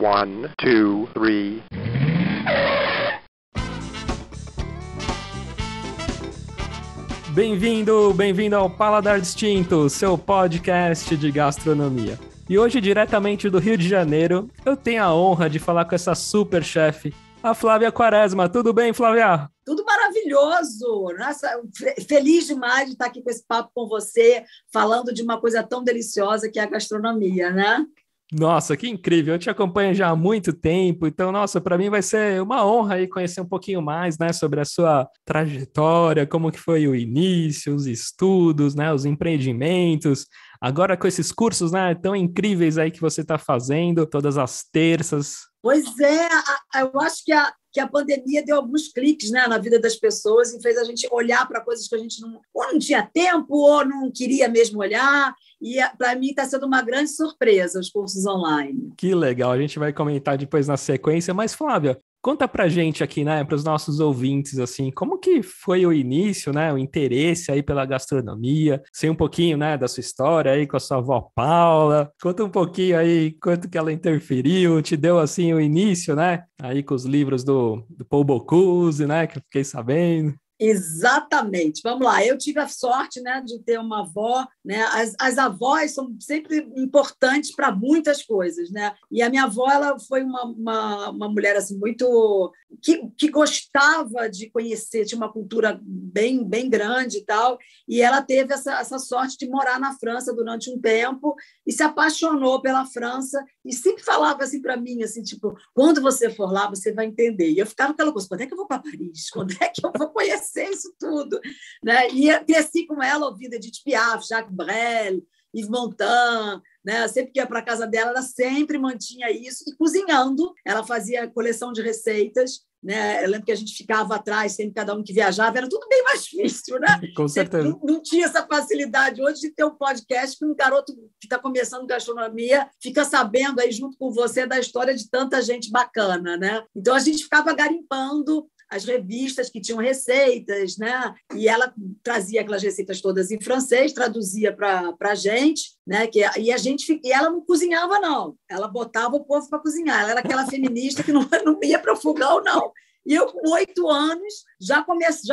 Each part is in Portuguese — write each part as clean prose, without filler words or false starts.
One, two, three. Bem-vindo ao Paladar Distinto, seu podcast de gastronomia. E hoje, diretamente do Rio de Janeiro, eu tenho a honra de falar com essa super chefe, a Flávia Quaresma. Tudo bem, Flávia? Tudo maravilhoso! Nossa, feliz demais de estar aqui com esse papo com você, falando de uma coisa tão deliciosa que é a gastronomia, né? Nossa, que incrível! Eu te acompanho já há muito tempo, então, nossa, para mim vai ser uma honra aí conhecer um pouquinho mais, né, sobre a sua trajetória, como que foi o início, os estudos, né, os empreendimentos. Agora com esses cursos, né, tão incríveis aí que você está fazendo, todas as terças. Pois é, eu acho que a pandemia deu alguns cliques, né, na vida das pessoas e fez a gente olhar para coisas que a gente ou não tinha tempo ou não queria mesmo olhar. E para mim está sendo uma grande surpresa os cursos online. Que legal, a gente vai comentar depois na sequência, mas Flávia, conta pra gente aqui, né, para os nossos ouvintes, assim, como que foi o início, né, o interesse aí pela gastronomia, sei um pouquinho, né, da sua história aí com a sua avó Paula, conta um pouquinho aí quanto que ela interferiu, te deu, assim, o início, né, aí com os livros do Paul Bocuse, né, que eu fiquei sabendo. Exatamente. Vamos lá. Eu tive a sorte, né, de ter uma avó, né? As avós são sempre importantes para muitas coisas, né? E a minha avó, ela foi uma mulher assim muito que gostava de conhecer, tinha uma cultura bem grande e tal, e ela teve essa sorte de morar na França durante um tempo e se apaixonou pela França e sempre falava assim para mim, assim, tipo, quando você for lá, você vai entender. E eu ficava aquela coisa, quando é que eu vou para Paris? Quando é que eu vou conhecer isso tudo? Né? E eu cresci com ela ouvindo Edith Piaf, Jacques Brel, Yves Montand, né? Sempre que ia para a casa dela, ela sempre mantinha isso. E cozinhando, ela fazia coleção de receitas, né? Eu lembro que a gente ficava atrás, sempre cada um que viajava, era tudo bem mais difícil, né? Com certeza. Não tinha essa facilidade hoje de ter um podcast que um garoto que está começando gastronomia fica sabendo aí junto com você da história de tanta gente bacana, né? Então a gente ficava garimpando as revistas que tinham receitas, né? E ela trazia aquelas receitas todas em francês, traduzia para a gente, né? E ela não cozinhava, não. Ela botava o povo para cozinhar. Ela era aquela feminista que não ia para o fogão, não. E eu, com 8 anos, já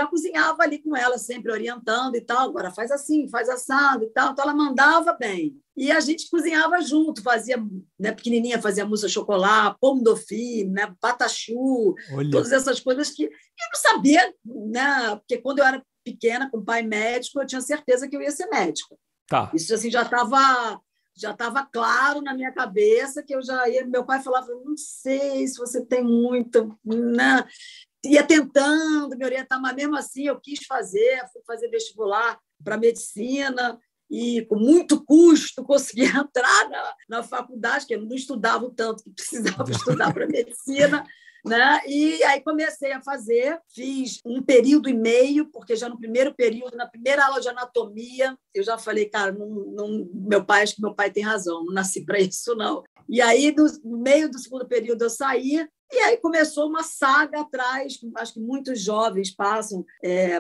cozinhava ali com ela, sempre orientando e tal. Agora faz assim, faz assado e tal. Então, ela mandava bem. E a gente cozinhava junto, fazia, né, pequenininha, fazia mousse au chocolat, pomme dauphine, né, patachu, todas essas coisas que eu não sabia, né, porque quando eu era pequena, com pai médico, eu tinha certeza que eu ia ser médica. Tá. Isso assim, já estava claro na minha cabeça que eu já ia. Meu pai falava, não sei se você tem muito, né? Ia tentando me orientar, mas mesmo assim eu quis fui fazer vestibular para medicina e com muito custo consegui entrar na faculdade, que eu não estudava o tanto que precisava estudar para medicina. Né? E aí comecei a fazer, fiz 1 período e meio, porque já no primeiro período, na primeira aula de anatomia, eu já falei, cara, acho que meu pai tem razão, não nasci para isso, não. E aí, no meio do segundo período, eu saí, e aí começou uma saga atrás, acho que muitos jovens passam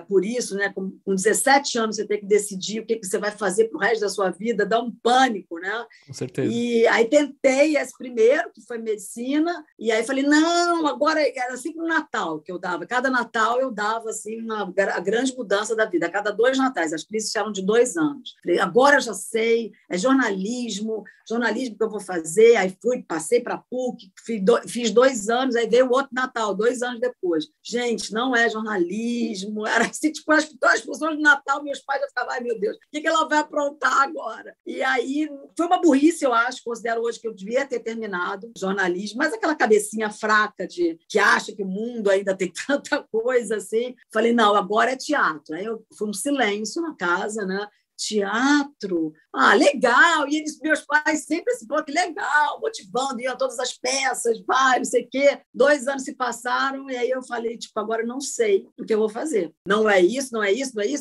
por isso, né? Com 17 anos você tem que decidir o que você vai fazer para o resto da sua vida, dá um pânico, né? Com certeza. E aí tentei esse primeiro, que foi medicina, e aí falei, não, agora era sempre no Natal que eu dava, cada Natal eu dava assim, a grande mudança da vida, a cada 2 natais, as crises eram de 2 anos. Falei, agora eu já sei, é jornalismo que eu vou fazer, aí passei para a PUC, fiz 2 anos, aí veio o outro Natal, 2 anos depois. Gente, não é jornalismo, era assim, tipo, as pessoas do Natal, meus pais já ficavam, ai meu Deus, o que ela vai aprontar agora? E aí, foi uma burrice, eu acho, considero hoje que eu devia ter terminado jornalismo, mas aquela cabecinha fraca que acha que o mundo ainda tem tanta coisa assim, falei, não, agora é teatro. Aí eu fui um silêncio na casa, né? Teatro, legal, e meus pais sempre assim, pô, que legal, motivando, iam a todas as peças, vai, não sei o quê, 2 anos se passaram, e aí eu falei, tipo, agora eu não sei o que eu vou fazer, não é isso,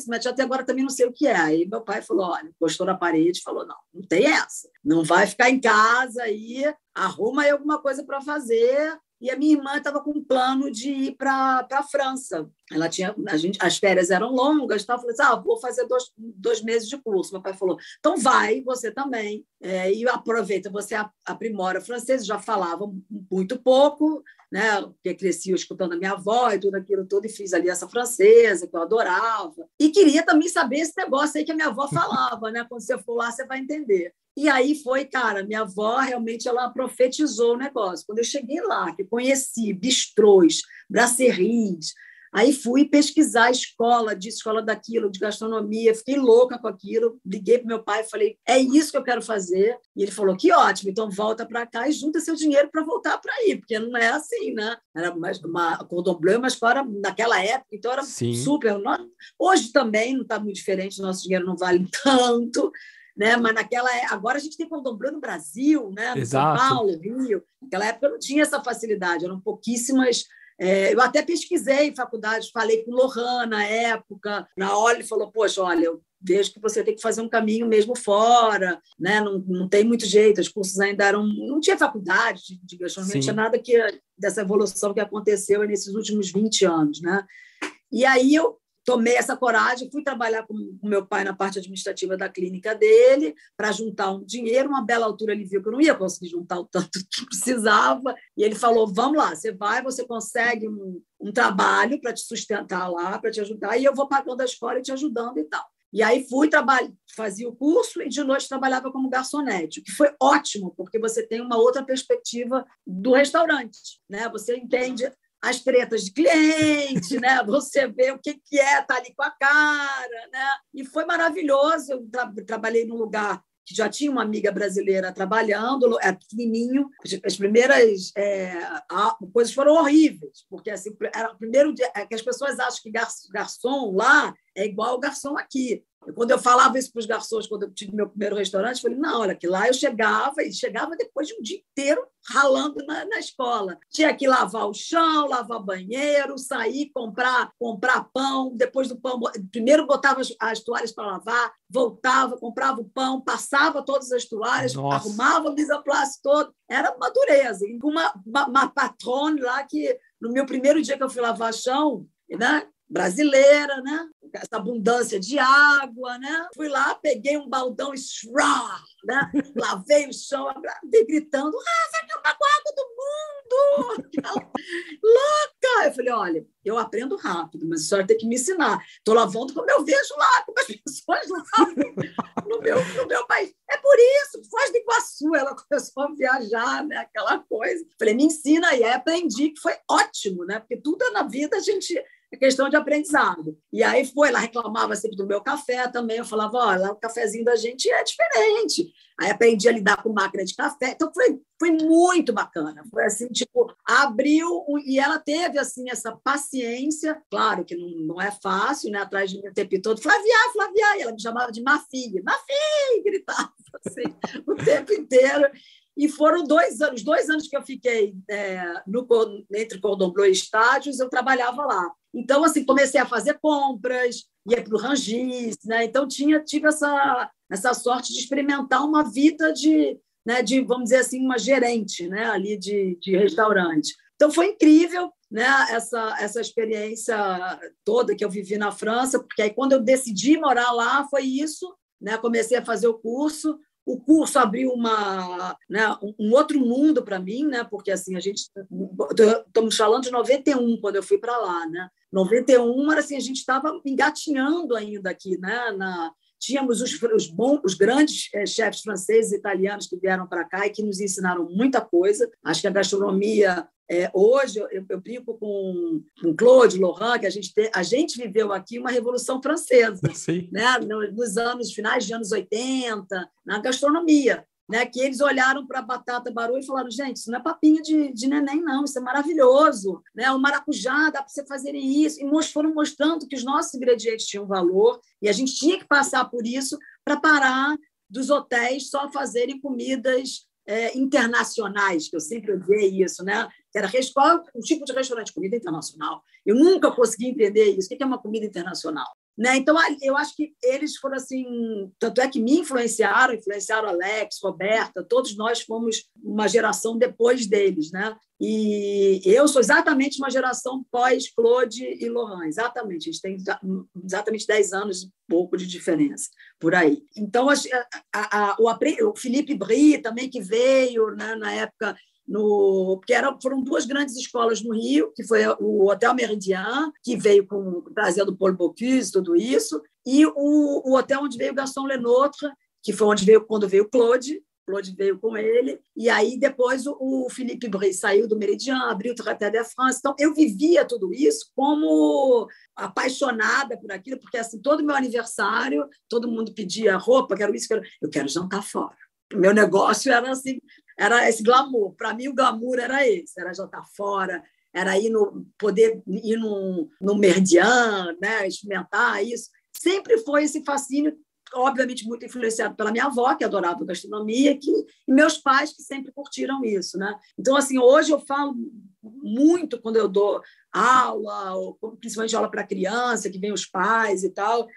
mas até agora também não sei o que é, aí meu pai falou, olha, encostou na parede e falou, não tem essa, não vai ficar em casa aí, arruma aí alguma coisa para fazer, e a minha irmã estava com um plano de ir para a França. Ela tinha, as férias eram longas, então eu falei assim, vou fazer 2 meses de curso. Meu pai falou, então vai, você também, e aproveita, você aprimora francês, já falava muito pouco, né, porque cresci escutando a minha avó e tudo aquilo tudo, e fiz aliança francesa, que eu adorava, e queria também saber esse negócio aí que a minha avó falava, né, quando você for lá, você vai entender. E aí foi, cara, minha avó realmente ela profetizou o negócio. Quando eu cheguei lá, que conheci bistrôs, brasseries, aí fui pesquisar escola daquilo, de gastronomia, fiquei louca com aquilo, liguei para meu pai e falei, é isso que eu quero fazer. E ele falou, que ótimo, então volta para cá e junta seu dinheiro para voltar para aí, porque não é assim, né? Era uma Cordon Bleu, mas fora naquela época, então era super... Hoje também não está muito diferente, nosso dinheiro não vale tanto, né? Mas agora a gente tem Cordon Bleu no Brasil, né? No São Paulo, Rio. Naquela época eu não tinha essa facilidade, eram pouquíssimas. Eu até pesquisei em faculdade, falei com o Lohan na época. Na hora ele falou, poxa, olha, eu vejo que você tem que fazer um caminho mesmo fora, né? Não tem muito jeito, os cursos ainda eram... Não tinha faculdade de gastronomia, não tinha nada dessa evolução que aconteceu nesses últimos 20 anos, né? E aí eu tomei essa coragem, fui trabalhar com o meu pai na parte administrativa da clínica dele para juntar um dinheiro. Uma bela altura ele viu que eu não ia conseguir juntar o tanto que precisava e ele falou, vamos lá, você consegue um trabalho para te sustentar lá, para te ajudar, e eu vou pagando a escola e te ajudando e tal. E aí fui fazia o curso e de noite trabalhava como garçonete, o que foi ótimo, porque você tem uma outra perspectiva do restaurante, né? Você entende as tretas de cliente, né? Você vê o que é estar ali com a cara, né? E foi maravilhoso. Eu trabalhei num lugar que já tinha uma amiga brasileira trabalhando, pequenininho. As primeiras coisas foram horríveis, porque assim, era o primeiro dia que as pessoas acham que garçom lá é igual ao garçom aqui. Quando eu falava isso para os garçons, quando eu tive meu primeiro restaurante, eu falei, não, olha, que lá eu chegava depois de um dia inteiro ralando na escola. Tinha que lavar o chão, lavar banheiro, sair, comprar pão, depois do pão, primeiro botava as toalhas para lavar, voltava, comprava o pão, passava todas as toalhas, arrumava o mise-en-place todo. Era uma dureza. E uma patrone lá que, no meu primeiro dia que eu fui lavar chão, né? Brasileira, né? Essa abundância de água, né? Fui lá, peguei um baldão e né? Lavei o chão, gritando, vai acabar com a água do mundo! Louca! Eu falei, olha, eu aprendo rápido, mas a senhora tem que me ensinar. Estou lavando como eu vejo lá, como as pessoas lavam no meu país. É por isso, Foz do Iguaçu, ela começou a viajar, né? Aquela coisa. Falei, me ensina aí. Aí aprendi, que foi ótimo, né? Porque tudo na vida a gente... É questão de aprendizado. E aí ela reclamava sempre do meu café também. Eu falava, olha, o cafezinho da gente é diferente. Aí aprendi a lidar com máquina de café. Então foi muito bacana. Foi assim, tipo, abriu e ela teve assim essa paciência. Claro que não é fácil, né? Atrás de mim o tempo todo, Flávia, e ela me chamava de Mafi, gritava assim o tempo inteiro. E foram 2 anos. Os 2 anos que eu fiquei entre Cordon Bleu e estágios, eu trabalhava lá. Então, assim, comecei a fazer compras, ia para o Rangis, né? Então, tive essa sorte de experimentar uma vida de, vamos dizer assim, uma gerente, né? Ali de restaurante. Então, foi incrível, né? Essa experiência toda que eu vivi na França, porque aí, quando eu decidi morar lá, foi isso, né? Comecei a fazer o curso. O curso abriu um outro mundo para mim, né? Porque assim, estamos falando de 91, quando eu fui para lá, né? 91 era assim, a gente estava engatinhando ainda aqui, né? Tínhamos os grandes chefes franceses e italianos que vieram para cá e que nos ensinaram muita coisa. Acho que a gastronomia... hoje, eu brinco com Claude Lohan, que a gente viveu aqui uma Revolução Francesa, né? Nos finais de anos 80, na gastronomia, né? Que eles olharam para a batata baru e falaram, gente, isso não é papinho de neném, não, isso é maravilhoso, né? O maracujá, dá para você fazer isso. E foram mostrando que os nossos ingredientes tinham valor e a gente tinha que passar por isso para parar dos hotéis só fazerem comidas internacionais, que eu sempre odiei isso, né? Qual é o tipo de restaurante? Comida internacional. Eu nunca consegui entender isso. O que é uma comida internacional? Né? Então, eu acho que eles foram assim, tanto é que me influenciaram Alex, Roberta, todos nós fomos uma geração depois deles, né? E eu sou exatamente uma geração pós-Claude e Laurent, exatamente, a gente tem exatamente 10 anos e pouco de diferença, por aí. Então, o Philippe Brie também, que veio, né, na época... porque foram duas grandes escolas no Rio, que foi o Hotel Méridien, que veio trazendo Paul Bocuse, tudo isso, e o hotel onde veio Gaston Lenôtre, que foi quando veio Claude veio com ele, e aí depois o Philippe Brie saiu do Méridien, abriu o Traité de France. Então, eu vivia tudo isso como apaixonada por aquilo, porque assim, todo meu aniversário, todo mundo pedia roupa, quero isso, eu quero jantar fora. O meu negócio era assim, era esse glamour. Para mim, o glamour era esse, era jantar fora, era poder ir no Méridien, né, experimentar isso. Sempre foi esse fascínio, obviamente muito influenciado pela minha avó, que adorava gastronomia, e meus pais, que sempre curtiram isso, né? Então, assim, hoje eu falo muito quando eu dou aula, ou principalmente aula para criança, que vem os pais e tal,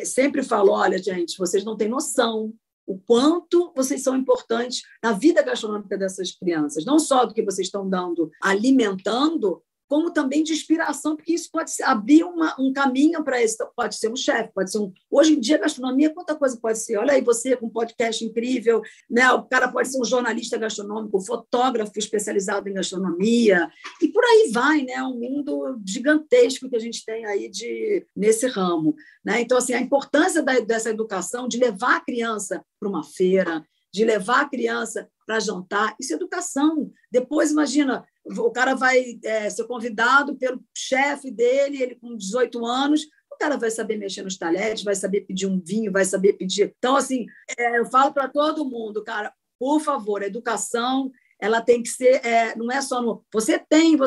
sempre falo, olha, gente, vocês não têm noção o quanto vocês são importantes na vida gastronômica dessas crianças, não só do que vocês estão dando, alimentando, como também de inspiração, porque isso pode abrir um caminho para isso. Pode ser um chefe, pode ser Hoje em dia, gastronomia, quanta coisa pode ser. Olha aí, você com um podcast incrível, né? O cara pode ser um jornalista gastronômico, um fotógrafo especializado em gastronomia, e por aí vai, né? Um mundo gigantesco que a gente tem aí nesse ramo, né? Então, assim, a importância dessa educação, de levar a criança para uma feira, de levar a criança para jantar, isso é educação. Depois, imagina, o cara vai ser convidado pelo chefe dele, ele com 18 anos, o cara vai saber mexer nos talheres, vai saber pedir um vinho, vai saber pedir... Então, assim, eu falo para todo mundo, cara, por favor, a educação, ela tem que ser... não é só no... Você tem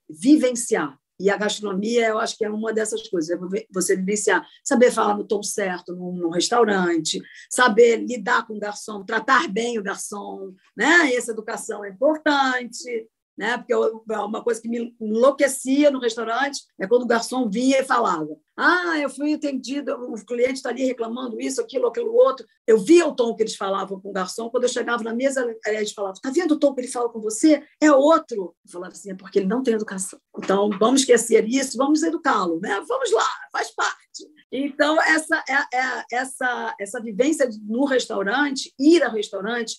vivenciar. E a gastronomia, eu acho que é uma dessas coisas, você vivenciar, saber falar no tom certo num restaurante, saber lidar com o garçom, tratar bem o garçom, né? Essa educação é importante, né? Porque uma coisa que me enlouquecia no restaurante é quando o garçom vinha e falava: eu fui atendido, o cliente está ali reclamando isso, aquilo outro. Eu via o tom que eles falavam com o garçom. Quando eu chegava na mesa, eles falavam: está vendo o tom que ele fala com você? É outro. Eu falava assim: é porque ele não tem educação. Então, vamos esquecer isso, vamos educá-lo, né? Vamos lá, faz parte. Então, essa vivência no restaurante, ir ao restaurante,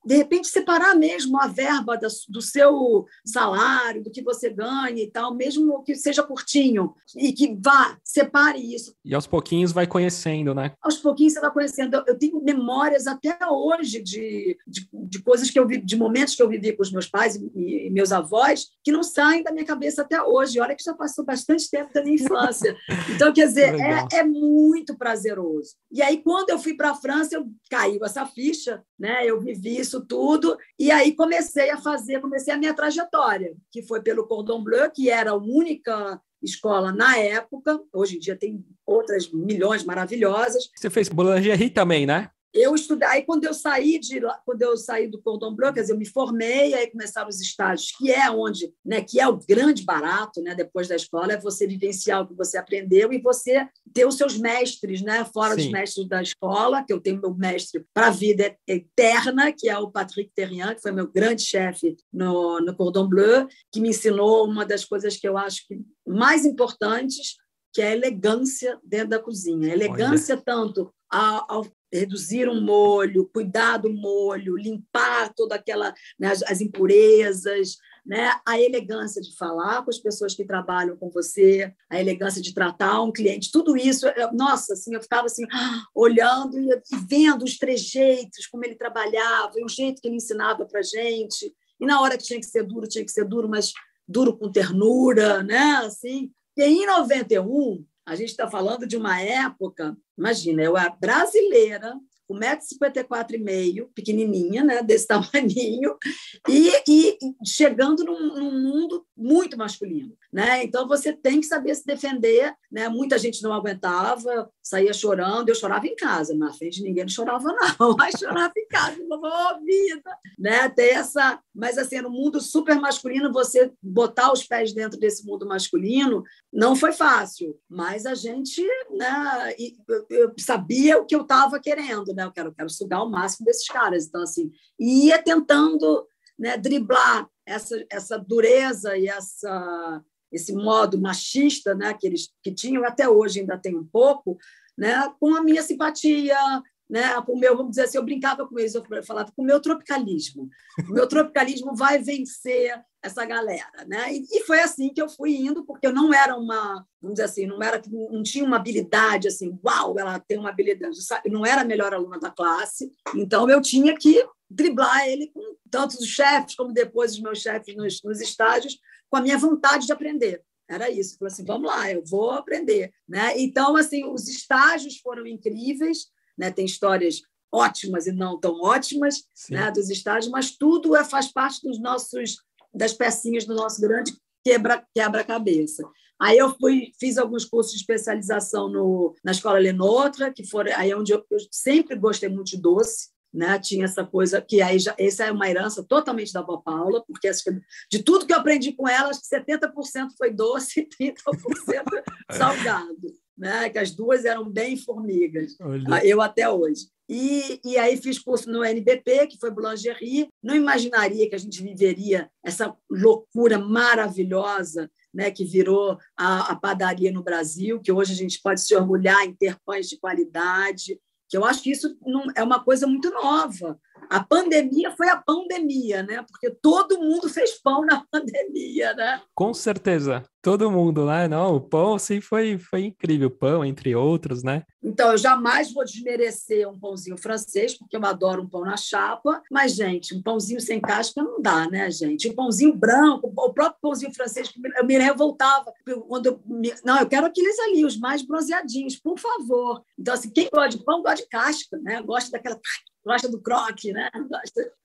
de repente separar mesmo a verba do seu salário, do que você ganha e tal, mesmo que seja curtinho, e que separe isso. E aos pouquinhos vai conhecendo, né? Aos pouquinhos você vai conhecendo. Eu tenho memórias até hoje de coisas que eu vi, de momentos que eu vivi com os meus pais e meus avós, que não saem da minha cabeça até hoje. Olha que já passou bastante tempo da minha infância. Então, quer dizer, é muito prazeroso. E aí, quando eu fui para a França, caiu essa ficha, né? Eu vivi isso tudo, e aí comecei a minha trajetória, que foi pelo Cordon Bleu, que era a única escola na época. Hoje em dia tem outras milhões maravilhosas. Você fez boulangerie também, né? Eu estudei, aí quando eu saí do Cordon Bleu, quer dizer, eu me formei, aí começaram os estágios, que é onde, né, que é o grande barato, né, depois da escola, é você vivenciar o que você aprendeu e você ter os seus mestres, né, fora Sim. dos mestres da escola, que eu tenho meu mestre para a vida eterna, que é o Patrick Terrien, que foi meu grande chefe no Cordon Bleu, que me ensinou uma das coisas que eu acho que mais importantes, que é a elegância dentro da cozinha. A elegância tanto ao reduzir um molho, cuidar do molho, limpar toda aquela, né, as impurezas, né, a elegância de falar com as pessoas que trabalham com você, a elegância de tratar um cliente, tudo isso, nossa, assim, eu ficava assim, olhando e vendo os trejeitos, como ele trabalhava, e o jeito que ele ensinava para a gente, e na hora que tinha que ser duro, mas duro com ternura, né, assim. E em 91, a gente está falando de uma época, imagina, eu era brasileira, 1,54 m, pequenininha, né, desse tamaninho, e chegando num mundo muito masculino, né? Então você tem que saber se defender, né? Muita gente não aguentava, saía chorando, eu chorava em casa, na frente de ninguém não chorava não, mas chorava em casa, falava, vida, né? Tem essa, mas assim, no mundo super masculino, você botar os pés dentro desse mundo masculino não foi fácil, mas a gente, né? Eu sabia o que eu estava querendo, né? Eu quero sugar o máximo desses caras, então assim, ia tentando, né, driblar essa dureza e esse modo machista, né, que tinham, até hoje ainda tem um pouco, né, com a minha simpatia, né, com o meu, vamos dizer assim, eu brincava com eles, eu falava, com o meu tropicalismo. O meu tropicalismo vai vencer essa galera, né? E foi assim que eu fui indo, porque eu não era vamos dizer assim, não tinha uma habilidade assim, uau, ela tem uma habilidade, eu não era a melhor aluna da classe, então eu tinha que driblar ele com tanto os chefes como depois os meus chefes nos estágios, com a minha vontade de aprender. Era isso. Eu falei assim, vamos lá, eu vou aprender, né? Então, assim, os estágios foram incríveis, né? Tem histórias ótimas e não tão ótimas, né, dos estágios, mas tudo faz parte das pecinhas do nosso grande quebra-cabeça. Aí eu fiz alguns cursos de especialização na Escola Lenoutra, que foram aí onde eu sempre gostei muito de doce, né? Tinha essa coisa que aí essa é uma herança totalmente da avó Paula, porque de tudo que eu aprendi com ela, acho que 70% foi doce e 30% salgado, né? Que as duas eram bem formigas. Olha. Eu até hoje. E aí fiz curso no NBP, que foi boulangerie. Não imaginaria que a gente viveria essa loucura maravilhosa, né, que virou a padaria no Brasil, que hoje a gente pode se orgulhar em ter pães de qualidade, que eu acho que isso é uma coisa muito nova. A pandemia foi a pandemia, né? Porque todo mundo fez pão na pandemia, né? Com certeza, todo mundo, né? Não, o pão, assim, foi incrível, pão, entre outros, né? Então, eu jamais vou desmerecer um pãozinho francês, porque eu adoro um pão na chapa, mas, gente, um pãozinho sem casca não dá, né, gente? Um pãozinho branco, o próprio pãozinho francês, eu me revoltava. Não, eu quero aqueles ali, os mais bronzeadinhos, por favor. Então, assim, quem gosta de pão, gosta de casca, né? Gosta do croque, né?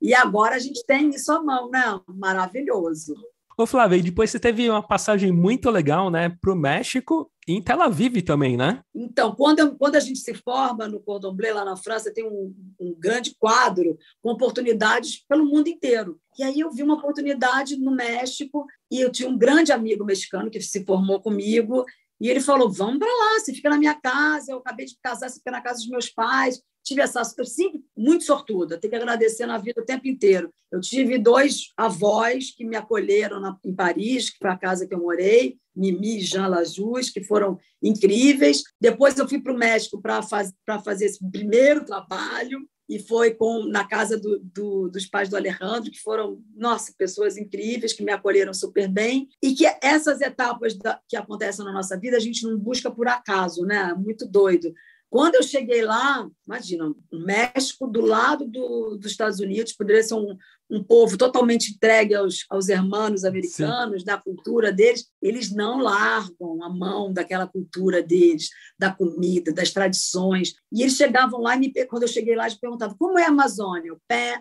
E agora a gente tem isso à mão, né? Maravilhoso. Ô, Flávia, e depois você teve uma passagem muito legal, né, para o México e em Tel Aviv também, né? Então, quando a gente se forma no Cordon Bleu, lá na França, tem um grande quadro com oportunidades pelo mundo inteiro. E aí eu vi uma oportunidade no México e eu tinha um grande amigo mexicano que se formou comigo e ele falou, vamos para lá, você fica na minha casa, eu acabei de casar, você fica na casa dos meus pais. Tive eu sempre muito sortuda, tenho que agradecer na vida o tempo inteiro. Eu tive 2 avós que me acolheram em Paris, que foi a casa que eu morei, Mimi e Jean Lajus, que foram incríveis. Depois eu fui para o México para fazer esse primeiro trabalho, e foi na casa dos pais do Alejandro, que foram, nossa, pessoas incríveis, que me acolheram super bem, e que essas etapas que acontecem na nossa vida, a gente não busca por acaso, né? Muito doido. Quando eu cheguei lá, imagina, o México do lado dos Estados Unidos, poderia ser um povo totalmente entregue aos hermanos americanos, Sim. Da cultura deles, eles não largam a mão daquela cultura deles, da comida, das tradições. E eles chegavam lá quando eu cheguei lá, eles perguntavam, como é a Amazônia?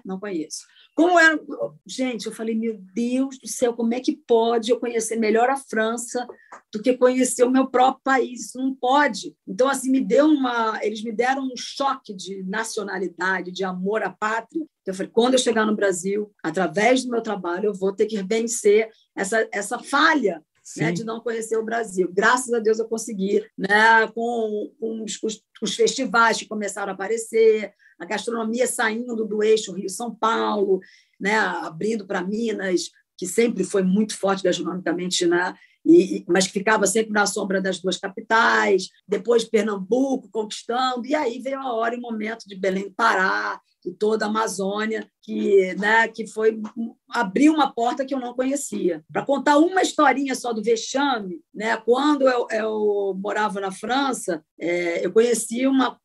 Não conheço. Como era? Gente, eu falei, meu Deus do céu, como é que pode eu conhecer melhor a França do que conhecer o meu próprio país? Isso não pode. Então, assim, eles me deram um choque de nacionalidade, de amor à pátria. Eu falei, quando eu chegar no Brasil, através do meu trabalho, eu vou ter que vencer essa falha, né, de não conhecer o Brasil. Graças a Deus eu consegui, né, com os festivais que começaram a aparecer, a gastronomia saindo do eixo Rio-São Paulo, né, abrindo para Minas, que sempre foi muito forte gastronomicamente, né, mas que ficava sempre na sombra das 2 capitais, depois Pernambuco conquistando, e aí veio a hora e o momento de Belém do Pará, e toda a Amazônia, que foi abrir uma porta que eu não conhecia. Para contar uma historinha só do vexame, né, quando eu morava na França, eu conheci uma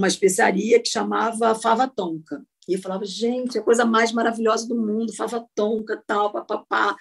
especiaria que chamava fava tonka. E eu falava, gente, é a coisa mais maravilhosa do mundo, fava tonka, tal, papapá.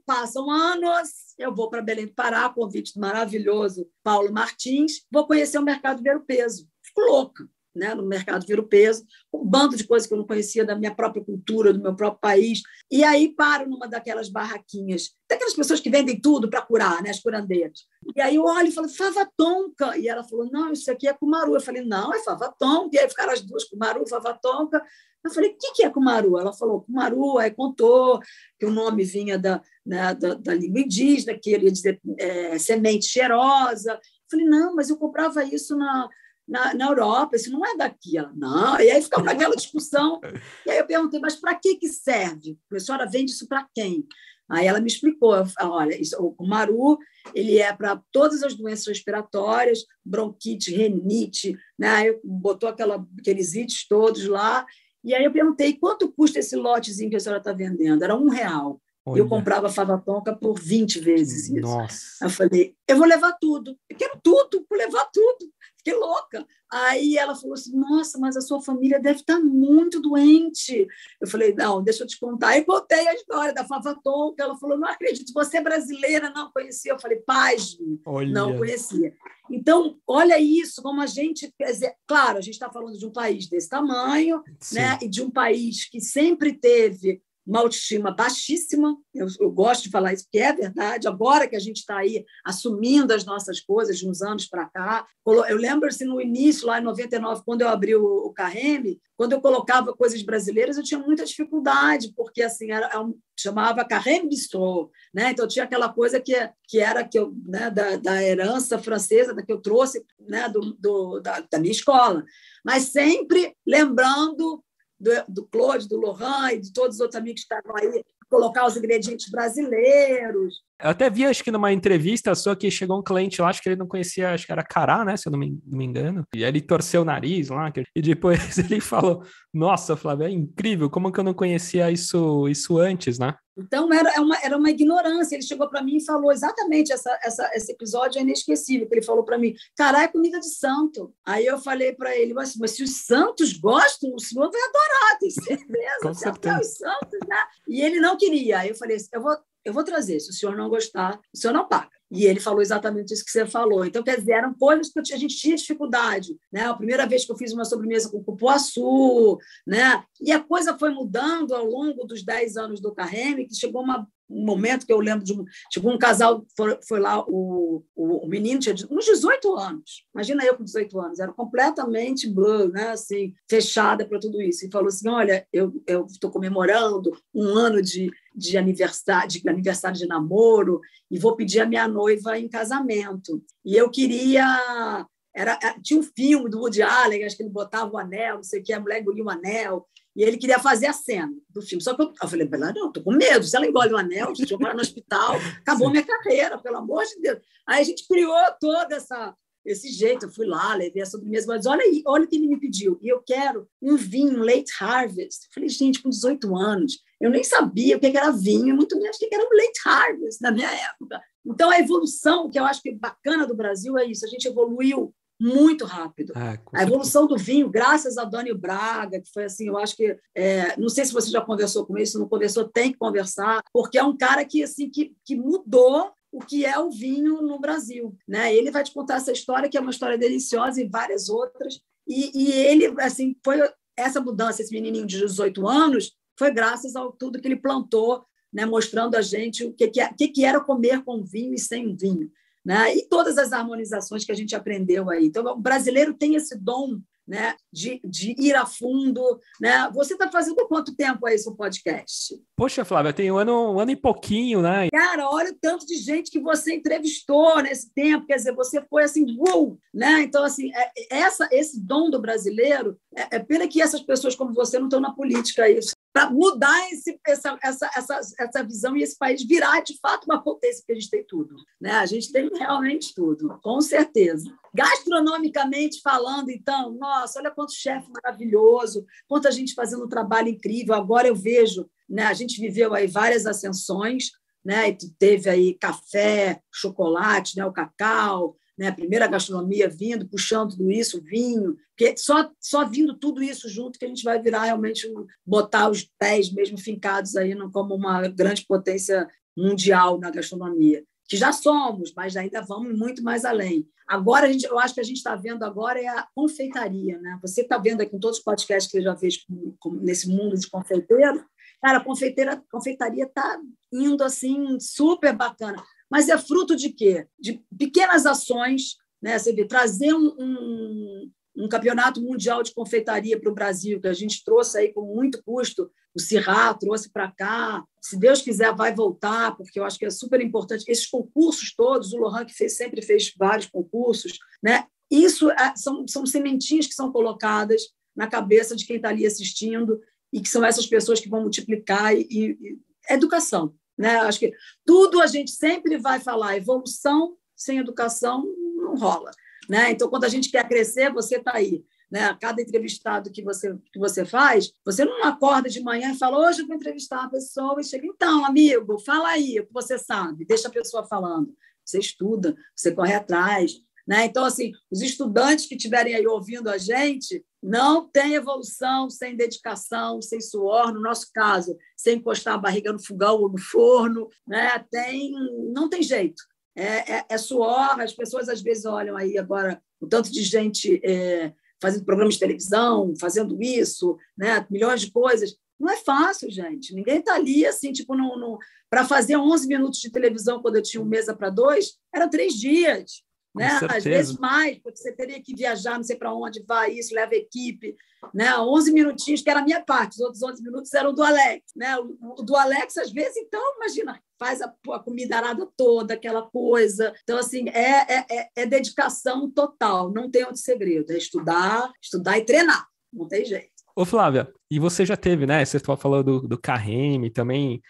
Passam anos, eu vou para Belém do Pará, convite do maravilhoso Paulo Martins, vou conhecer o mercado ver o peso. Fico louca. né, no mercado vira o peso, um bando de coisas que eu não conhecia da minha própria cultura, do meu próprio país. E aí paro numa daquelas barraquinhas, daquelas pessoas que vendem tudo para curar, né, as curandeiras. E aí eu olho e falo, fava tonka. E ela falou, não, isso aqui é cumaru. Eu falei, não, é fava tonka. E aí ficaram as duas, cumaru, fava tonka. Eu falei, o que é cumaru? Ela falou, cumaru, aí contou que o nome vinha da língua indígena, que ele ia dizer semente cheirosa. Eu falei, não, mas eu comprava isso na Europa, isso não é daqui. Ela, não. E aí ficava naquela discussão. E aí eu perguntei, mas para que serve? A senhora vende isso para quem? Aí ela me explicou, olha, o cumaru ele é para todas as doenças respiratórias, bronquite, rinite, né? Aí botou aqueles itens todos lá. E aí eu perguntei, quanto custa esse lotezinho que a senhora está vendendo? Era R$1. Olha. Eu comprava fava tonka por 20 vezes isso. Nossa. Eu falei, eu vou levar tudo. Eu quero tudo, vou levar tudo. Fiquei louca. Aí ela falou assim, nossa, mas a sua família deve estar muito doente. Eu falei, não, deixa eu te contar. Aí contei a história da fava tonka. Ela falou, não acredito, você é brasileira? Não conhecia. Eu falei, pasme, não conhecia. Então, olha isso, como a gente... Quer dizer, claro, a gente está falando de um país desse tamanho, né? E de um país que sempre teve uma autoestima baixíssima, eu gosto de falar isso porque é verdade, agora que a gente está aí assumindo as nossas coisas de uns anos para cá. Eu lembro assim, no início, lá em 99, quando eu abri o Carreme, quando eu colocava coisas brasileiras, eu tinha muita dificuldade, porque assim, chamava Carreme Bistrô, né? Então tinha aquela coisa que era né, da herança francesa, da que eu trouxe, né, da minha escola, mas sempre lembrando do Claude, do Laurent e de todos os outros amigos que estavam aí, colocar os ingredientes brasileiros. Eu até vi, acho que numa entrevista sua, que chegou um cliente lá, acho que ele não conhecia, acho que era cará, né, se eu não me engano, e aí ele torceu o nariz lá, e depois ele falou, nossa, Flávia, é incrível, como que eu não conhecia isso antes, né? Então, era uma ignorância. Ele chegou para mim e falou exatamente esse episódio é inesquecível, que ele falou para mim, cará, é comida de santo. Aí eu falei para ele, mas se os santos gostam, o senhor vai adorar, tenho certeza. Com certeza. Os santos, né? E ele não queria. Aí eu falei, eu vou trazer, se o senhor não gostar, o senhor não paga. E ele falou exatamente isso que você falou. Então, quer dizer, eram coisas que a gente tinha dificuldade. Né? A primeira vez que eu fiz uma sobremesa com cupuaçu, né? E a coisa foi mudando ao longo dos 10 anos do Carreme, que chegou um momento que eu lembro chegou um casal, foi lá, o menino tinha uns 18 anos. Imagina eu com 18 anos, era completamente blue, né? Assim, fechada para tudo isso. E falou assim, olha, eu estou comemorando um ano de aniversário de namoro e vou pedir a minha noiva em casamento. E eu queria... tinha um filme do Woody Allen, acho que ele botava o anel, não sei o que, a mulher engolia o anel, e ele queria fazer a cena do filme. Só que eu falei, não, estou com medo. Se ela engole o anel, se eu morar no hospital, acabou minha carreira, pelo amor de Deus. Aí a gente criou todo esse jeito. Eu fui lá, levei a sobremesa, mas olha aí, olha o que ele me pediu. E eu quero um vinho late harvest. Eu falei, gente, com 18 anos, eu nem sabia o que era vinho, muito menos o que era um late harvest na minha época. Então, a evolução, que eu acho que é bacana do Brasil, é isso. A gente evoluiu muito rápido. A evolução do vinho, graças a Dônio Braga, que foi assim, eu acho que... não sei se você já conversou com ele, se não conversou, tem que conversar, porque é um cara que mudou o que é o vinho no Brasil. Né? Ele vai te contar essa história, que é uma história deliciosa, e várias outras. E ele, assim, foi essa mudança, esse menininho de 18 anos, foi graças a tudo que ele plantou, né? Mostrando a gente o que era comer com vinho e sem vinho. Né? E todas as harmonizações que a gente aprendeu aí. Então, o brasileiro tem esse dom, né, de ir a fundo. Né? Você está fazendo quanto tempo aí seu podcast? Poxa, Flávia, tem um ano e pouquinho, né? Cara, olha o tanto de gente que você entrevistou nesse tempo, quer dizer, você foi assim, né? Então, assim, esse dom do brasileiro, é pena que essas pessoas como você não estão na política aí, para mudar essa visão e esse país virar, de fato, uma potência, porque a gente tem tudo. Né? A gente tem realmente tudo, com certeza. Gastronomicamente falando, então, nossa, olha quanto chefe maravilhoso, quanta gente fazendo um trabalho incrível. Agora eu vejo, né, a gente viveu aí várias ascensões, né, e teve aí café, chocolate, né, o cacau, né, a primeira gastronomia vindo, puxando tudo isso, vinho, porque só vindo tudo isso junto que a gente vai virar realmente, botar os pés mesmo fincados aí como uma grande potência mundial na gastronomia. que já somos, mas ainda vamos muito mais além. Agora, eu acho que a gente está vendo agora é a confeitaria, né? Você está vendo aqui em todos os podcasts que você já fez nesse mundo de confeiteiro, cara, a confeitaria está indo assim super bacana. Mas é fruto de quê? De pequenas ações, né? Você vê, trazer um campeonato mundial de confeitaria para o Brasil, que a gente trouxe aí com muito custo, o Cirrá trouxe para cá. Se Deus quiser, vai voltar, porque eu acho que é super importante. Esses concursos todos, o Lohan que sempre fez vários concursos, né? Isso são sementinhas que são colocadas na cabeça de quem está ali assistindo e que são essas pessoas que vão multiplicar educação, né? Acho que tudo a gente sempre vai falar, evolução sem educação não rola, né? Então, quando a gente quer crescer, você está aí, né? Cada entrevistado que você faz, você não acorda de manhã e fala, hoje eu vou entrevistar uma pessoa, e chega, então, amigo, fala aí o que você sabe, deixa a pessoa falando. Você estuda, você corre atrás, né? Então, assim, os estudantes que estiverem aí ouvindo a gente, não tem evolução sem dedicação, sem suor, no nosso caso, sem encostar a barriga no fogão ou no forno, né? Não tem jeito. É suor, as pessoas às vezes olham aí agora o tanto de gente fazendo programas de televisão, fazendo isso, né? Milhões de coisas. Não é fácil, gente. Ninguém está ali assim, tipo, para fazer 11 minutos de televisão quando eu tinha mesa para 2, eram 3 dias. Né? Às vezes mais, porque você teria que viajar, não sei para onde, vai isso, leva equipe, né? 11 minutinhos, que era a minha parte, os outros 11 minutos eram do Alex. Né? O do Alex, às vezes, então, imagina, faz a comida arada toda, aquela coisa. Então, assim, é dedicação total, não tem outro segredo, é estudar e treinar, não tem jeito. Ô Flávia, e você já teve, né? Você falou do Carreme também,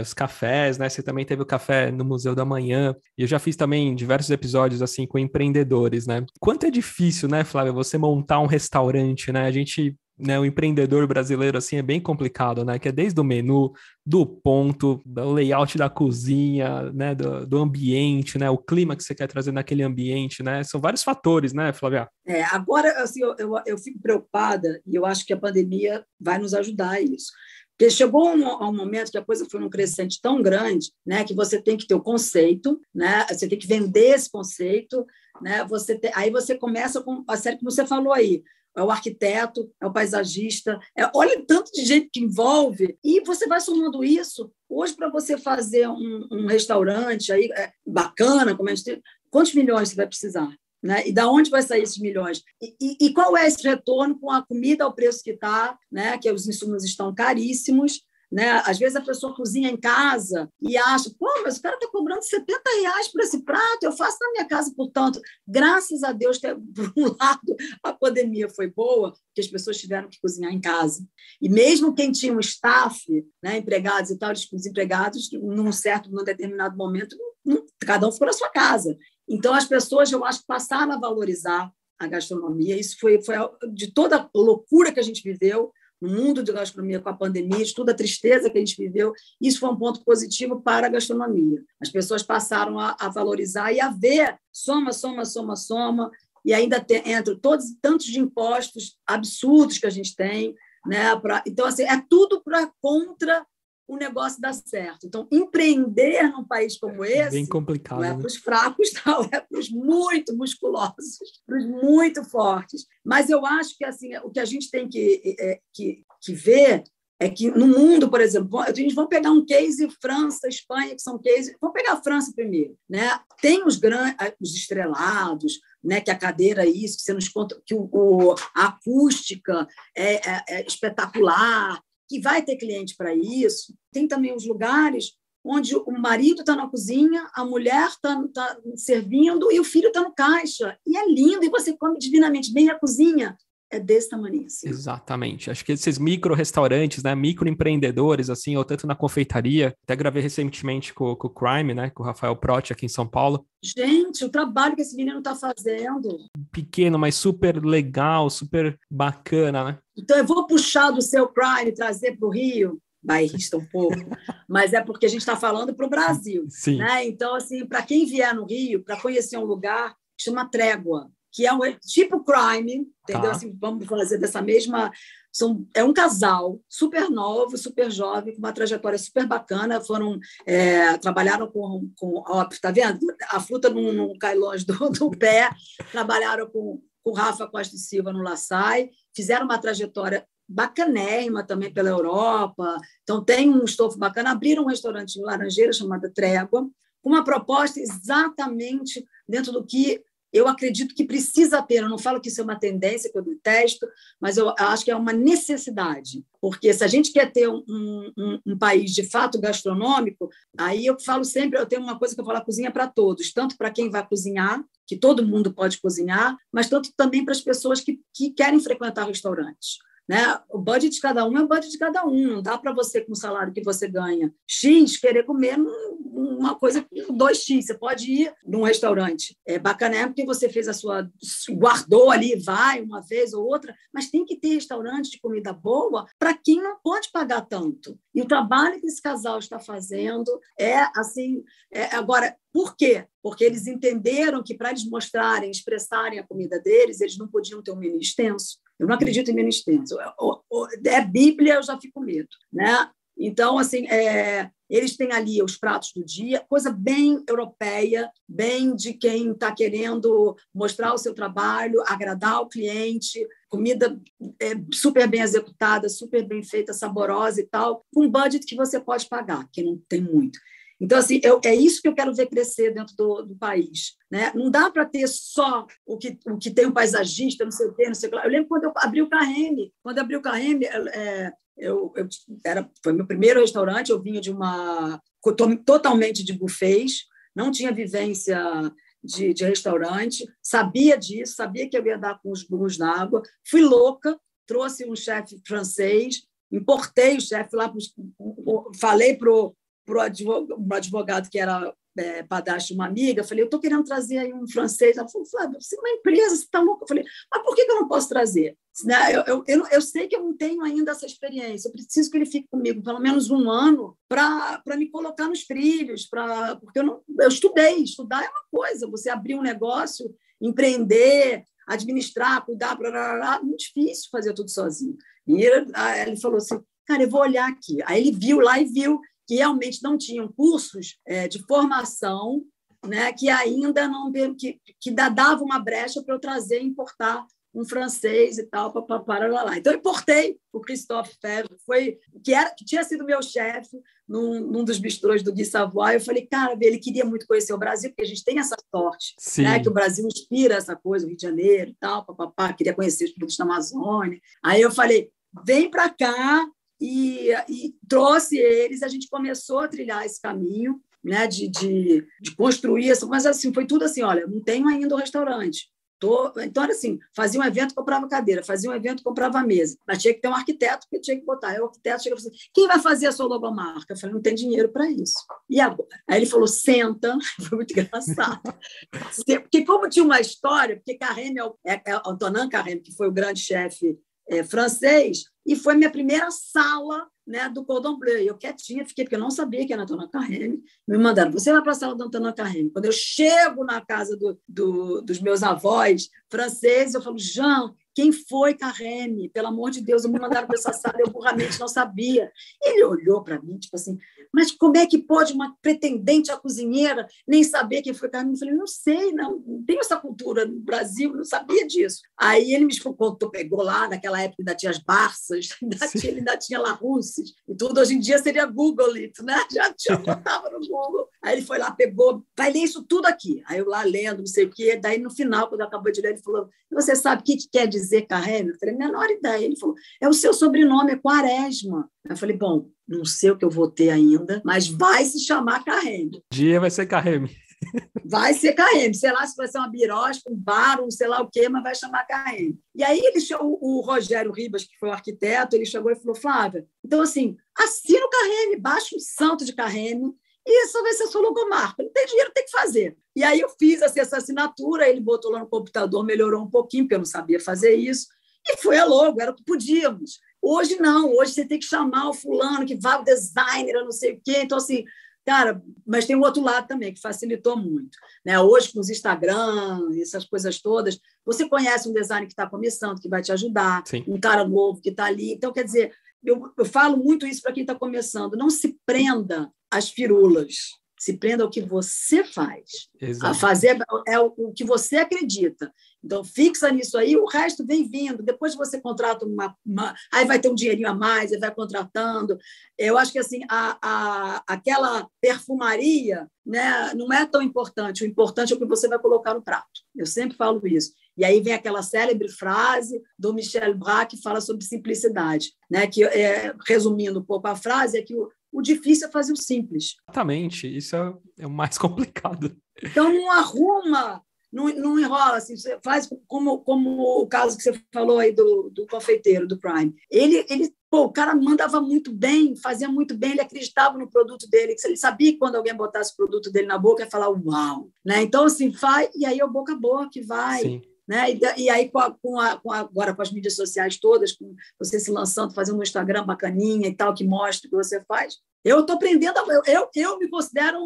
os cafés, né? Você também teve o café no Museu da Manhã. E eu já fiz também diversos episódios assim com empreendedores, né? Quanto é difícil, né, Flávia, você montar um restaurante, né? A gente, né, o empreendedor brasileiro assim é bem complicado, né? Que é desde o menu, do ponto, do layout da cozinha, né? Do ambiente, né? O clima que você quer trazer naquele ambiente, né? São vários fatores, né, Flávia? Agora, assim, eu fico preocupada e eu acho que a pandemia vai nos ajudar a isso. Porque chegou um momento que a coisa foi num crescente tão grande, né, que você tem que ter o conceito, né, você tem que vender esse conceito, né, aí você começa com a série que você falou aí, é o arquiteto, é o paisagista, olha o tanto de gente que envolve, e você vai somando isso. Hoje, para você fazer um restaurante aí, bacana, como a gente tem, quantos milhões você vai precisar? Né? E da onde vai sair esses milhões? E qual é esse retorno com a comida ao preço que está, né? Que os insumos estão caríssimos, né? Às vezes a pessoa cozinha em casa e acha, pô, mas o cara está cobrando R$70 por esse prato, eu faço na minha casa, portanto, graças a Deus, por um lado, a pandemia foi boa, porque as pessoas tiveram que cozinhar em casa. E mesmo quem tinha um staff, né, empregados e tal, os empregados, num determinado momento, cada um ficou na sua casa. Então, as pessoas, eu acho, passaram a valorizar a gastronomia. Isso foi de toda a loucura que a gente viveu no mundo da gastronomia com a pandemia, de toda a tristeza que a gente viveu. Isso foi um ponto positivo para a gastronomia. As pessoas passaram a valorizar e a ver soma, e ainda entra tantos de impostos absurdos que a gente tem. Né? Então, assim, é tudo contra o negócio dar certo. Então, empreender num país como esse bem complicado, não é para os fracos, não, é para os muito musculosos, para os muito fortes. Mas eu acho que assim, o que a gente tem que ver é que no mundo, por exemplo, a gente vai pegar um case França, Espanha, que são cases. Vamos pegar a França primeiro. Né? Tem os estrelados, né, que a cadeira é isso, que você nos conta que a acústica é espetacular, que vai ter cliente para isso. Tem também os lugares onde o marido está na cozinha, a mulher está servindo e o filho está no caixa. E é lindo, e você come divinamente bem a cozinha. É desse tamanho. Assim. Exatamente. Acho que esses micro-restaurantes, né, micro-empreendedores, assim, ou tanto na confeitaria, até gravei recentemente com o Crime, né, com o Rafael Protti aqui em São Paulo. Gente, o trabalho que esse menino está fazendo. Pequeno, mas super legal, super bacana, né? Então, eu vou puxar do seu Crime e trazer para o Rio, bairrista um pouco, mas é porque a gente está falando para o Brasil. Sim. Né? Então, assim, para quem vier no Rio, para conhecer um lugar, chama Trégua, que é um tipo Crime, entendeu? Tá. Assim, vamos fazer dessa mesma... É um casal super novo, super jovem, com uma trajetória super bacana. Trabalharam ó, tá vendo? A fruta não cai longe do pé. Trabalharam com Rafa Costa e Silva no LaSalle, fizeram uma trajetória bacanérrima também pela Europa. Então, tem um estofo bacana. Abriram um restaurante em Laranjeiras chamado Trégua, com uma proposta exatamente dentro do que eu acredito que precisa ter. Eu não falo que isso é uma tendência, que eu detesto, mas eu acho que é uma necessidade. Porque se a gente quer ter um país de fato gastronômico, aí eu falo sempre, eu tenho uma coisa que eu falo, a cozinha para todos, tanto para quem vai cozinhar, que todo mundo pode cozinhar, mas tanto também para as pessoas que querem frequentar restaurantes. Né? O budget de cada um é o budget de cada um. Não dá para você, com o salário que você ganha X, querer comer uma coisa 2X. Você pode ir num restaurante. É bacana porque você fez guardou ali, vai uma vez ou outra, mas tem que ter restaurante de comida boa para quem não pode pagar tanto. E o trabalho que esse casal está fazendo é assim. Agora, por quê? Porque eles entenderam que para eles mostrarem, expressarem a comida deles, eles não podiam ter um menu extenso. Eu não acredito em menu extenso. Bíblia, eu já fico com medo. Né? Então, assim, eles têm ali os pratos do dia, coisa bem europeia, bem de quem está querendo mostrar o seu trabalho, agradar o cliente, comida super bem executada, super bem feita, saborosa e tal, com um budget que você pode pagar, que não tem muito. Então, assim, é isso que eu quero ver crescer dentro do país. Né? Não dá para ter só o que tem um paisagista, não sei o quê, não sei o que lá. Eu lembro quando eu abri o Carreme. Quando eu abri o Carreme, foi meu primeiro restaurante, eu vinha de totalmente de buffets, não tinha vivência de restaurante, sabia disso, sabia que eu ia dar com os burros na água, fui louca, trouxe um chefe francês, importei o chefe lá, falei para um advogado que era padrasto de uma amiga, falei, eu estou querendo trazer aí um francês. Ela falou, Flávia, você é uma empresa, você está louca? Eu falei, mas por que eu não posso trazer? Eu sei que eu não tenho ainda essa experiência, eu preciso que ele fique comigo pelo menos um ano para me colocar nos trilhos, porque eu estudar é uma coisa, você abrir um negócio, empreender, administrar, cuidar, muito difícil fazer tudo sozinho. E ele falou assim, cara, eu vou olhar aqui. Aí ele viu lá e viu que realmente não tinham cursos de formação, né, que ainda não que dava uma brecha para eu trazer e importar um francês e tal, para lá. Então, eu importei o Christophe Febvre, que tinha sido meu chefe num dos bistrôs do Gui Savoy. Eu falei, cara, ele queria muito conhecer o Brasil, porque a gente tem essa sorte, né, que o Brasil inspira essa coisa, o Rio de Janeiro e tal, queria conhecer os produtos da Amazônia. Aí eu falei, vem para cá, e trouxe eles, a gente começou a trilhar esse caminho, né, de construir isso, mas assim, foi tudo assim, olha, não tenho ainda o restaurante. Então, era assim, fazia um evento, comprava cadeira, fazia um evento, comprava mesa, mas tinha que ter um arquiteto que tinha que botar. Aí o arquiteto chegou e falou assim, quem vai fazer a sua logomarca? Eu falei, não tem dinheiro para isso. E agora? Aí ele falou, senta, foi muito engraçado. Porque como tinha uma história, porque Carême é Antonin Carême, que foi o grande chefe francês, e foi minha primeira sala, né, do Cordon Bleu. Eu quietinha fiquei, porque eu não sabia que era Antonin Carême. Me mandaram, você vai para a sala do Antonin Carême. Quando eu chego na casa dos meus avós franceses, eu falo, Jean, quem foi Carême? Pelo amor de Deus, me mandaram para essa sala, eu burramente não sabia. Ele olhou para mim, tipo assim, mas como é que pode uma pretendente à cozinheira nem saber quem foi Carême? Eu falei, não sei, não tenho essa cultura no Brasil, não sabia disso. Aí ele me explicou, pegou lá, naquela época ainda tinha as Barças, ainda tinha La Russes, e tudo, hoje em dia seria Google It, né? Já botava no Google. Aí ele foi lá, pegou, vai ler isso tudo aqui. Aí eu lá lendo, não sei o quê, daí no final, quando eu acabei de ler, ele falou, você sabe o que quer dizer Carême? Eu falei, menor ideia. Ele falou, é o seu sobrenome, é Quaresma. Eu falei, bom, não sei o que eu vou ter ainda, mas vai se chamar Carême. Dia vai ser Carême. Vai ser Carême, sei lá se vai ser uma birosca, um bar, um sei lá o quê, mas vai chamar Carême. E aí o Rogério Ribas, que foi o arquiteto, ele chegou e falou, Flávia, então assim, assina o Carême, baixa um santo de Carême, e isso vai ser a sua logomarca. Não tem dinheiro, tem que fazer. E aí eu fiz essa assinatura, ele botou lá no computador, melhorou um pouquinho, porque eu não sabia fazer isso, e foi a logo, era o que podíamos. Hoje não, hoje você tem que chamar o fulano, que vai o designer, eu não sei o quê. Então, assim, Cara, mas tem um outro lado também, que facilitou muito. Né? Hoje, com os Instagram, essas coisas todas, você conhece um designer que está começando, que vai te ajudar, Sim. um cara novo que está ali. Então, quer dizer, eu falo muito isso para quem está começando. Não se prenda às firulas. Se prenda ao que você faz. Exato. A fazer é o que você acredita. Então, fixa nisso aí, o resto vem vindo. Depois você contrata aí vai ter um dinheirinho a mais, aí vai contratando. Eu acho que assim, aquela perfumaria, né, não é tão importante. O importante é o que você vai colocar no prato. Eu sempre falo isso. E aí vem aquela célebre frase do Michel Braque que fala sobre simplicidade, né? Que, resumindo um pouco a frase, é que o difícil é fazer o simples. Exatamente, isso é o mais complicado. Então, não arruma, não enrola, assim, você faz como o caso que você falou aí do confeiteiro, do Prime. O cara mandava muito bem, fazia muito bem, ele acreditava no produto dele, ele sabia que quando alguém botasse o produto dele na boca, ia falar uau. Né? Então, assim, faz, e aí é o boca a boca que vai. Sim. Né? E aí, agora com as mídias sociais todas, com você se lançando, fazendo um Instagram bacaninha e tal, que mostra o que você faz, eu estou aprendendo, eu me considero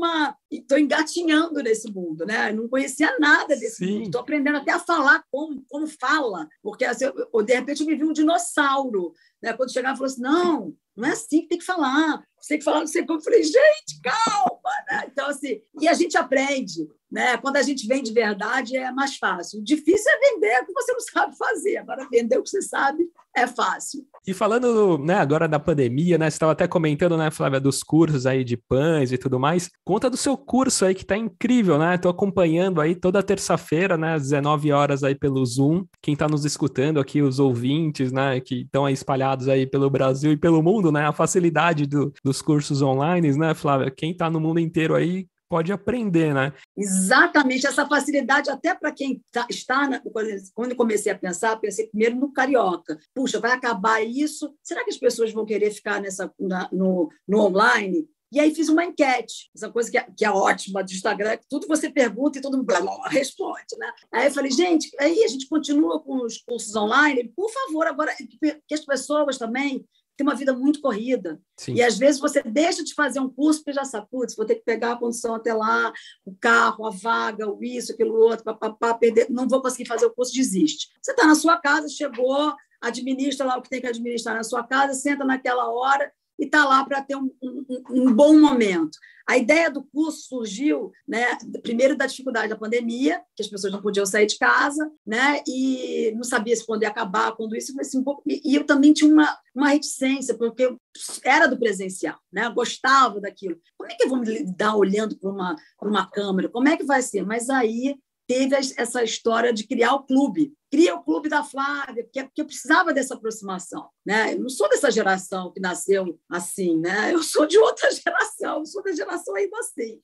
estou engatinhando nesse mundo, né? Eu não conhecia nada desse mundo, estou aprendendo até a falar como fala, porque assim, de repente eu me vi um dinossauro, né? Quando chegava, eu falava assim, não é assim que tem que falar, você tem que falar, não sei como. Eu falei, gente, calma, né? Então, assim, e a gente aprende, né? Quando a gente vende de verdade, é mais fácil. O difícil é vender o que você não sabe fazer, agora vender o que você sabe é fácil. E falando, né, agora da pandemia, né, você estava até comentando, né, Flávia, dos cursos aí de pães e tudo mais. Conta do seu curso aí, que tá incrível, né? Tô acompanhando aí toda terça-feira, né, às 19 horas aí pelo Zoom. Quem tá nos escutando aqui, os ouvintes, né, que estão aí espalhados aí pelo Brasil e pelo mundo, né, a facilidade dos cursos online, né, Flávia? Quem tá no mundo inteiro aí pode aprender, né? Exatamente, essa facilidade até para quem quando eu comecei a pensar, pensei primeiro no carioca. Puxa, vai acabar isso? Será que as pessoas vão querer ficar no online? E aí fiz uma enquete, essa coisa que é ótima do Instagram, que tudo você pergunta e todo mundo responde, né? Aí eu falei, gente, aí a gente continua com os cursos online? Por favor, agora que as pessoas também tem uma vida muito corrida. Sim. E, às vezes, você deixa de fazer um curso porque já sabe, putz, vou ter que pegar a condução até lá, o carro, a vaga, o isso, aquilo outro, perder, não vou conseguir fazer o curso, desiste. Você está na sua casa, chegou, administra lá o que tem que administrar na sua casa, senta naquela hora e está lá para ter um bom momento. A ideia do curso surgiu, né, primeiro da dificuldade da pandemia, que as pessoas não podiam sair de casa, né, e não sabia se quando ia acabar, quando isso, assim, um pouco, e eu também tinha uma reticência, porque eu era do presencial, né, eu gostava daquilo. Como é que eu vou me lidar olhando para uma câmera? Como é que vai ser? Mas aí teve essa história de criar o clube. Cria o clube da Flávia, porque eu precisava dessa aproximação. Né? Eu não sou dessa geração que nasceu assim, né? Eu sou de outra geração, eu sou da geração ainda assim,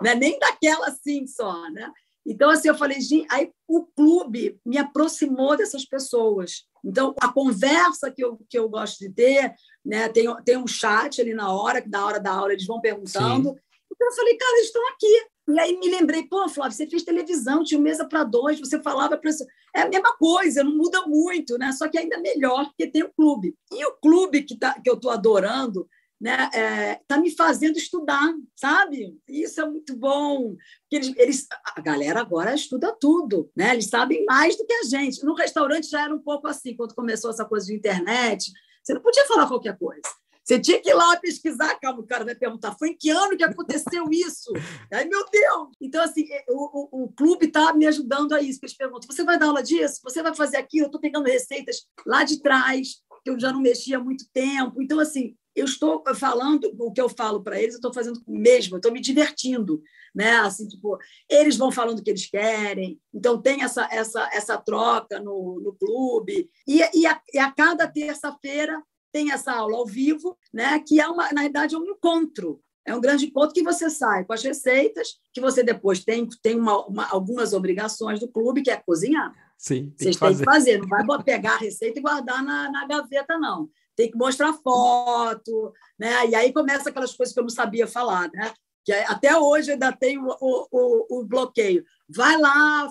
né? Nem daquela assim só. Né? Então, assim, eu falei, gente, aí o clube me aproximou dessas pessoas. Então, a conversa que eu gosto de ter, né? Tem um chat ali na hora da aula, eles vão perguntando. Sim. Então, eu falei, cara, eles estão aqui. E aí me lembrei, pô, Flávio, você fez televisão, tinha mesa para dois, você falava para... É a mesma coisa, não muda muito, né? Só que ainda melhor, porque tem o clube. E o clube que eu estou adorando, né, tá me fazendo estudar, sabe? Isso é muito bom. Porque a galera agora estuda tudo, né? Eles sabem mais do que a gente. No restaurante já era um pouco assim, quando começou essa coisa de internet, você não podia falar qualquer coisa. Você tinha que ir lá pesquisar, calma, o cara vai perguntar, foi em que ano que aconteceu isso? Ai, meu Deus! Então, assim, o clube está me ajudando a isso, porque eles perguntam, você vai dar aula disso? Você vai fazer aquilo? Eu estou pegando receitas lá de trás, que eu já não mexia há muito tempo. Então, assim, eu estou falando, o que eu falo para eles, eu estou fazendo mesmo, eu estou me divertindo, né? Assim, tipo, eles vão falando o que eles querem, então tem essa troca no clube, e a cada terça-feira tem essa aula ao vivo, né, que na verdade é um encontro. É um grande encontro que você sai com as receitas, que você depois tem algumas obrigações do clube, que é cozinhar. Sim, Vocês têm que fazer, não vai pegar a receita e guardar na gaveta, não. Tem que mostrar foto, né? E aí começa aquelas coisas que eu não sabia falar, né? Que até hoje ainda tem o bloqueio. Vai lá,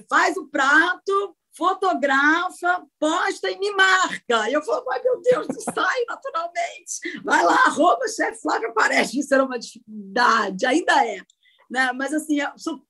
faz o prato, fotografa, posta e me marca. E eu falo, ai, meu Deus, não sai naturalmente. Vai lá, @chefe Flávia aparece. Isso era uma dificuldade, ainda é. Né? Mas, assim,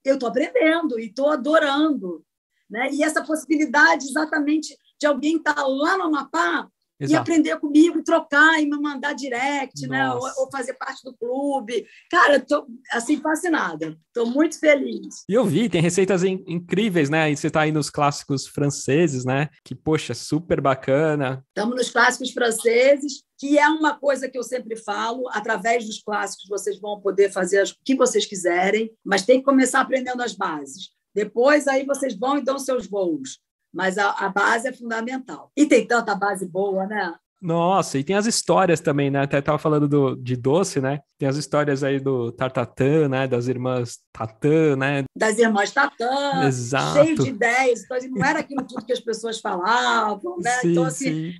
eu estou aprendendo e estou adorando. Né? E essa possibilidade exatamente de alguém estar lá no Amapá e aprender comigo, trocar e me mandar direct, né? Ou fazer parte do clube. Cara, eu tô assim, fascinada. Estou muito feliz. E eu vi, tem receitas incríveis, né? E você está aí nos clássicos franceses, né? Que, poxa, super bacana. Estamos nos clássicos franceses, que é uma coisa que eu sempre falo, através dos clássicos vocês vão poder fazer o que vocês quiserem, mas tem que começar aprendendo as bases. Depois aí vocês vão e dão seus voos. Mas a base é fundamental. E tem tanta base boa, né? Nossa, e tem as histórias também, né? Até estava falando de doce, né? Tem as histórias aí do Tartatã, né? Das irmãs Tatã, né? Das irmãs Tatã, Exato. Cheio de ideias. Então, não era aquilo tudo que as pessoas falavam, né? Sim, então, assim,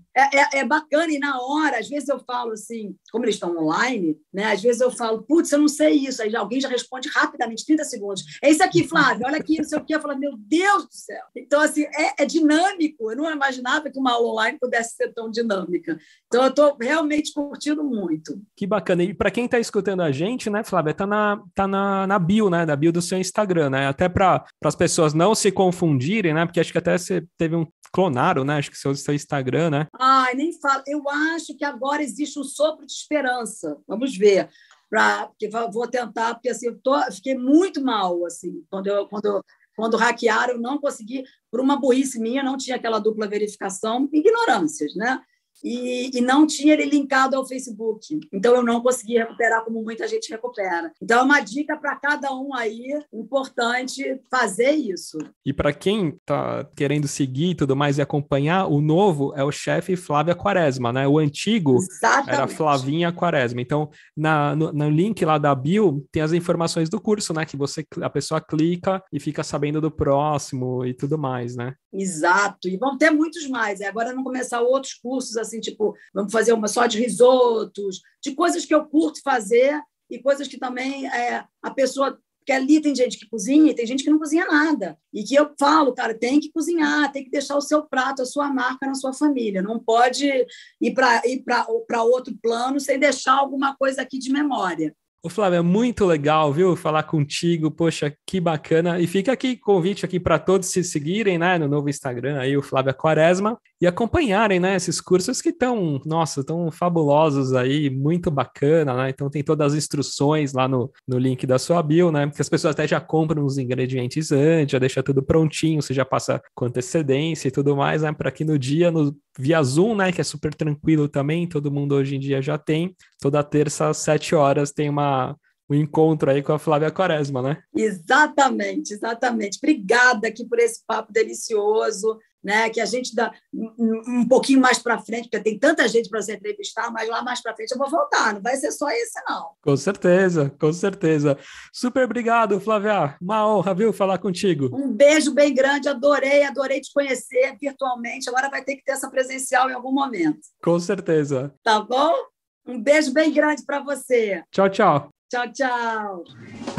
é bacana. E na hora, às vezes eu falo assim, como eles estão online, né? Às vezes eu falo, putz, eu não sei isso. Aí alguém já responde rapidamente, 30 segundos. É isso aqui, Flávio, olha aqui, não sei o quê. Eu falo, meu Deus do céu. Então, assim, é dinâmico. Eu não imaginava que uma aula online pudesse ser tão dinâmica. Então, eu estou realmente curtindo muito. Que bacana. E para quem está escutando a gente, né, Flávia, tá na bio, né, na bio do seu Instagram, né, até para as pessoas não se confundirem, né, porque acho que até você teve clonaram, né, acho que seu Instagram, né. Ai, nem falo. Eu acho que agora existe um sopro de esperança. Vamos ver. Porque vou tentar, porque assim, fiquei muito mal, assim, quando hackearam, eu não consegui, por uma burrice minha, não tinha aquela dupla verificação, ignorâncias, né? E não tinha ele linkado ao Facebook. Então, eu não consegui recuperar como muita gente recupera. Então, é uma dica para cada um aí, importante fazer isso. E para quem está querendo seguir e tudo mais e acompanhar, o novo é o chefe Flávia Quaresma, né? O antigo era Flavinha Quaresma. Então, no link lá da bio, tem as informações do curso, né? Que a pessoa clica e fica sabendo do próximo e tudo mais, né? Exato. E vão ter muitos mais. Agora vão começar outros cursos, assim, tipo, vamos fazer uma só de risotos, de coisas que eu curto fazer e coisas que também a pessoa... Porque ali tem gente que cozinha e tem gente que não cozinha nada. E que eu falo, cara, tem que cozinhar, tem que deixar o seu prato, a sua marca na sua família. Não pode ir para outro plano sem deixar alguma coisa aqui de memória. Ô Flávio, é muito legal, viu, falar contigo, poxa, que bacana, e fica aqui convite aqui para todos se seguirem, né, no novo Instagram, aí o Flávia Quaresma, e acompanharem, né, esses cursos que estão, nossa, tão fabulosos aí, muito bacana, né, então tem todas as instruções lá no link da sua bio, né, porque as pessoas até já compram os ingredientes antes, já deixa tudo prontinho, você já passa com antecedência e tudo mais, né, para que no dia, via Zoom, né, que é super tranquilo também, todo mundo hoje em dia já tem, toda terça às 7 horas tem um encontro aí com a Flávia Quaresma, né? Exatamente, exatamente. Obrigada aqui por esse papo delicioso, né? Que a gente dá um pouquinho mais para frente, porque tem tanta gente para você entrevistar, mas lá mais para frente eu vou voltar, não vai ser só esse, não. Com certeza, com certeza. Super obrigado, Flávia. Uma honra, viu, falar contigo. Um beijo bem grande, adorei te conhecer virtualmente, agora vai ter que ter essa presencial em algum momento. Com certeza. Tá bom? Um beijo bem grande para você. Tchau, tchau. Tchau, tchau.